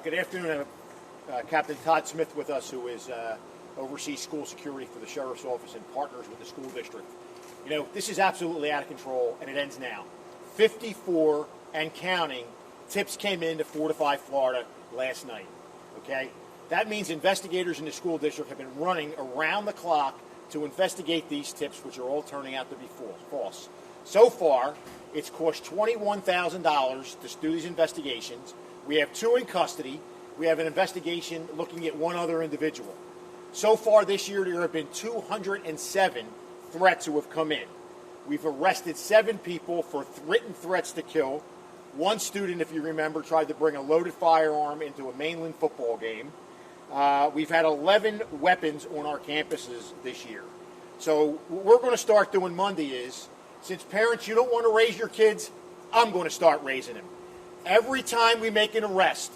Good afternoon. Captain Todd Smith with us, who is oversees school security for the Sheriff's Office and partners with the school district. You know, this is absolutely out of control, and it ends now. 54 and counting tips came into Fortify, Florida last night, okay? That means investigators in the school district have been running around the clock to investigate these tips, which are all turning out to be false. So far, it's cost $21,000 to do these investigations. We have 2 in custody. We have an investigation looking at 1 other individual. So far this year, there have been 207 threats who have come in. We've arrested 7 people for written threats to kill. 1 student, if you remember, tried to bring a loaded firearm into a mainland football game. We've had 11 weapons on our campuses this year. So what we're going to start doing Monday is, since parents, you don't want to raise your kids, I'm going to start raising them. Every time we make an arrest,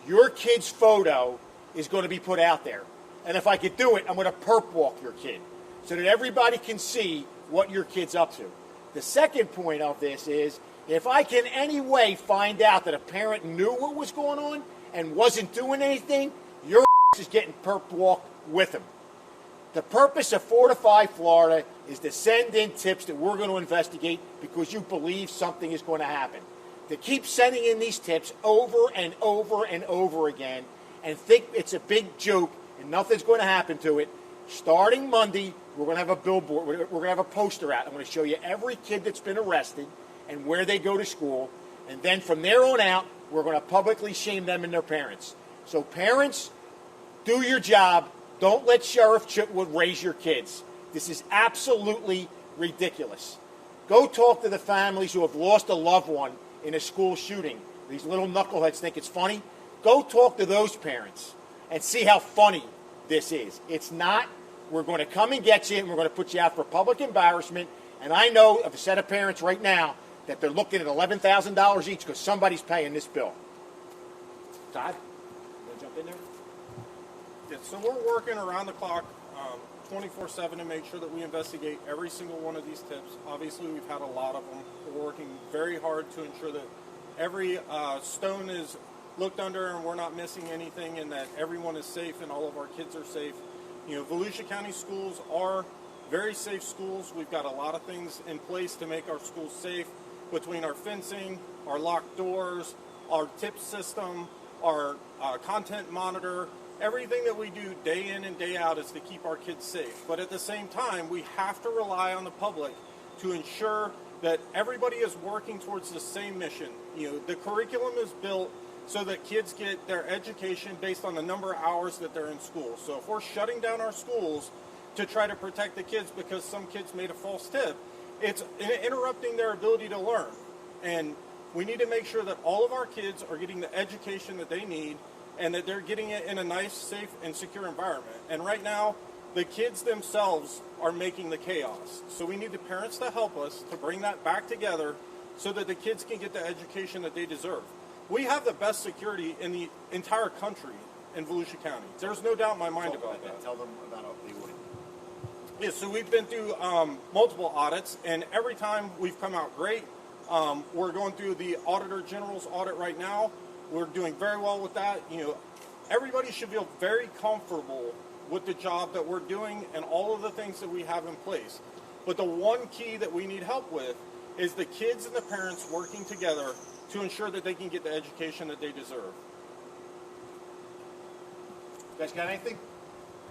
your kid's photo is going to be put out there. And if I could do it, I'm going to perp walk your kid so that everybody can see what your kid's up to. The second point of this is, if I can any way find out that a parent knew what was going on and wasn't doing anything, your is getting perp walked with them. The purpose of Fortify Florida is to send in tips that we're going to investigate because you believe something is going to happen. To keep sending in these tips over and over and over again and think it's a big joke and nothing's going to happen to it. Starting Monday, we're going to have a billboard. We're going to have a poster out. I'm going to show you every kid that's been arrested and where they go to school. And then from there on out, we're going to publicly shame them and their parents. So parents, do your job. Don't let Sheriff Chitwood raise your kids. This is absolutely ridiculous. Go talk to the families who have lost a loved one in a school shooting. These little knuckleheads think it's funny. Go talk to those parents and see how funny this is. It's not. We're going to come and get you, and we're going to put you out for public embarrassment. And I know of a set of parents right now that they're looking at $11,000 each because somebody's paying this bill. Todd, you want to jump in there? Yeah, so we're working around the clock, 24/7 to make sure that we investigate every single one of these tips. Obviously, we've had a lot of them. We're working very hard to ensure that every stone is looked under and we're not missing anything, and that everyone is safe and all of our kids are safe. You know, Volusia County schools are very safe schools. We've got a lot of things in place to make our schools safe, between our fencing, our locked doors, our tip system, our content monitor. Everything that we do day in and day out is to keep our kids safe. But at the same time, we have to rely on the public to ensure that everybody is working towards the same mission. You know, the curriculum is built so that kids get their education based on the number of hours that they're in school. So if we're shutting down our schools to try to protect the kids because some kids made a false tip, it's interrupting their ability to learn. And we need to make sure that all of our kids are getting the education that they need and that they're getting it in a nice, safe, and secure environment. And right now, the kids themselves are making the chaos. So we need the parents to help us to bring that back together so that the kids can get the education that they deserve. We have the best security in the entire country in Volusia County. There's no doubt in my mind about that. Tell them about the audit. Yeah, so we've been through multiple audits, and every time we've come out great. We're going through the Auditor General's audit right now. We're doing very well with that. You know, everybody should feel very comfortable with the job that we're doing and all of the things that we have in place. But the one key that we need help with is the kids and the parents working together to ensure that they can get the education that they deserve. You guys got anything?